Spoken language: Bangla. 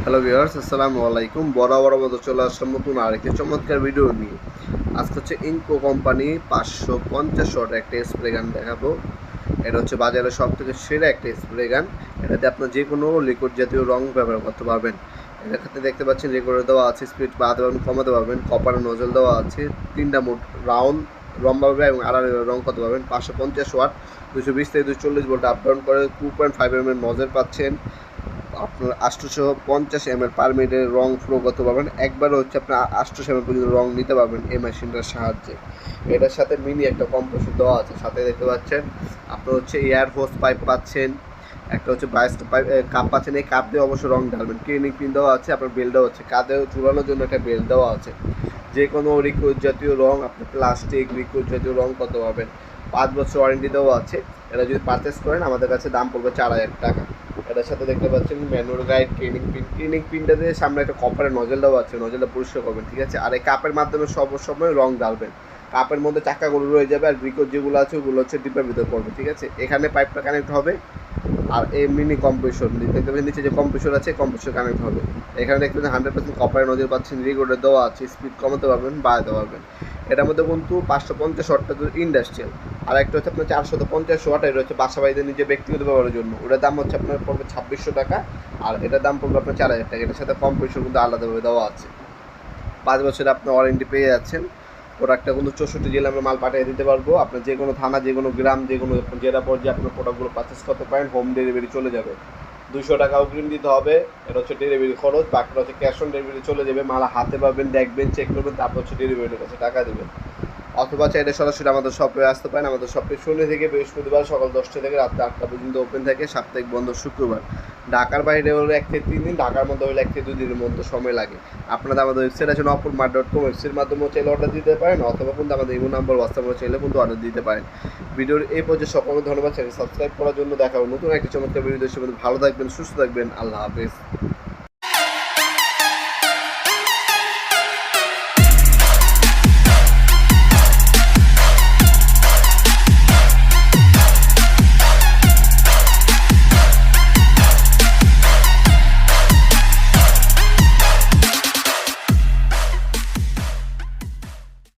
হ্যালো ভিউয়ার্স, আসসালামু আলাইকুম। বরাবর মতো চলে আসলাম নতুন আরেকটি চমৎকার ভিডিও নিয়ে। আজকে হচ্ছে ইনকো কোম্পানি 550 ওয়াট একটা স্প্রে গান দেখাবো। এটা হচ্ছে বাজারে সব থেকে সেরা একটা স্প্রে গান। এটাতে আপনার যে কোনো লিকুইড জাতীয় রং ব্যবহার করতে পারবেন। এটার ক্ষেত্রে দেখতে পাচ্ছেন রেগুলেটর দেওয়া আছে, স্পিড বাড়াতে পারবেন, কমাতে পারবেন, কপার নজল দেওয়া আছে, তিনটা মোট রাউন্ড লম্বাভাবে এবং আড়াআড়ি রং করতে পারবেন। 550 ওয়াট 220 থেকে 240 ভোল্ট আপ ডাউন করে 2.5 mm নজল পাচ্ছেন। আপনার 850 ml পার মিনিটের রং ফ্লো করতে পারবেন। একবারে হচ্ছে আপনার 800 ml পর্যন্ত রং নিতে পারবেন এই মেশিনটার সাহায্যে। এটার সাথে মিনি একটা কম্প্রেসর দেওয়া আছে, সাথে দেখতে পাচ্ছেন আপনার হচ্ছে এয়ার হোস পাইপ পাচ্ছেন, একটা হচ্ছে বায়োস্ট পাইপ কাপ পাচ্ছেন। এই কাপ দিয়ে অবশ্যই রং ঢালবেন। ক্লিনিক পিন দেওয়া আছে, আপনার বেল দেওয়া আছে, কাঁধে চুলানোর জন্য একটা বেল দেওয়া আছে। যে কোনো লিকুইড জাতীয় রং, আপনি প্লাস্টিক লিকুইড জাতীয় রং করতে পারবেন। 5 বছর ওয়ারেন্টি দেওয়া আছে। এটা যদি পারচেস করেন আমাদের কাছে দাম পড়বে 4000 টাকা। এটার সাথে দেখতে পাচ্ছেন ম্যানুয়াল গাইড, ক্লিনিক পিনটা দিয়ে সামনে একটা কপারের নজল দেওয়া আছে, নজলটা পরিষ্কার করবেন, ঠিক আছে। আর এই কাপের মাধ্যমে সময় রং ঢালবেন। কাপের মধ্যে চাকাগুলো রয়ে যাবে, আর গ্রিকোড যেগুলো আছে ওগুলো হচ্ছে ডিপের ভিতর পড়বে, ঠিক আছে। এখানে পাইপটা কানেক্ট হবে, আর এই মিনি কম্প্রেসর দেখতে পাচ্ছেন, নিচে যে কম্প্রেসর আছে কম্প্রেসর কানেক্ট হবে। এখানে দেখতে পাচ্ছেন 100% কপারের নজল পাচ্ছেন, রেগুলেটর দেওয়া আছে, স্পিড কমাতে পারবেন, বাড়াতে পারবেন। এটার মধ্যে কিন্তু 550 ওয়াটটা ইন্ডাস্ট্রিয়াল, আর একটা হচ্ছে আপনার 450 ওয়াট, এটা হচ্ছে বাসা বাড়িতে নিজে ব্যক্তিগত ব্যবহারের জন্য। ওটার দাম হচ্ছে আপনার পড়বে 2600 টাকা, আর এটার দাম পড়বে আপনার 4000 টাকা। এটার সাথে কম্প্রেসর কিন্তু আলাদাভাবে দেওয়া আছে। 5 বছরে আপনি ওয়ারেন্টি পেয়ে যাচ্ছেন। প্রোডাক্টটা কিন্তু 64 জেলা আমরা মাল পাঠিয়ে দিতে পারবো। আপনার যে কোনো থানা, যে কোনো গ্রাম, যে কোনো জেলা পর্যায়ে আপনার প্রোডাক্টগুলো পারচেস করতে পারেন। হোম ডেলিভারি চলে যাবে। 200 টাকা অগ্রিম দিতে হবে, এটা হচ্ছে ডেলিভারি খরচ। বাকিটা হচ্ছে ক্যাশ অন ডেলিভারি চলে যাবে। মাল হাতে পাবেন, দেখবেন, চেক করবেন, তারপর হচ্ছে ডেলিভারির কাছে টাকা দেবেন। অথবা চাইলে সরাসরি আমাদের শপে আসতে পারেন। আমাদের শপে শনি থেকে বৃহস্পতিবার সকাল 10টা থেকে রাত 8টা পর্যন্ত ওপেন থাকে, সাপ্তাহিক বন্ধ শুক্রবার। ঢাকার বাইরে হলে 1 থেকে 3 দিন, ঢাকার মধ্যে হলে 1 থেকে 2 দিনের মতো সময় লাগে। আপনারা আমাদের ওয়েবসাইট আছে nopurmart.com, ওয়েবসাইটের মাধ্যমে চাইলে অর্ডার দিতে পারেন, অথবা কিন্তু আমাদের ইমো নাম্বার, হোয়াটসঅ্যাপে চাইলে কিন্তু অর্ডার দিতে পারেন। ভিডিওর এই পর্যায়ে সকলকে ধন্যবাদ। চ্যানেল সাবস্ক্রাইব করার জন্য। দেখা হবে নতুন একটি চমৎকার ভিডিও। ভালো থাকবেন, সুস্থ থাকবেন। আল্লাহ হাফেজ।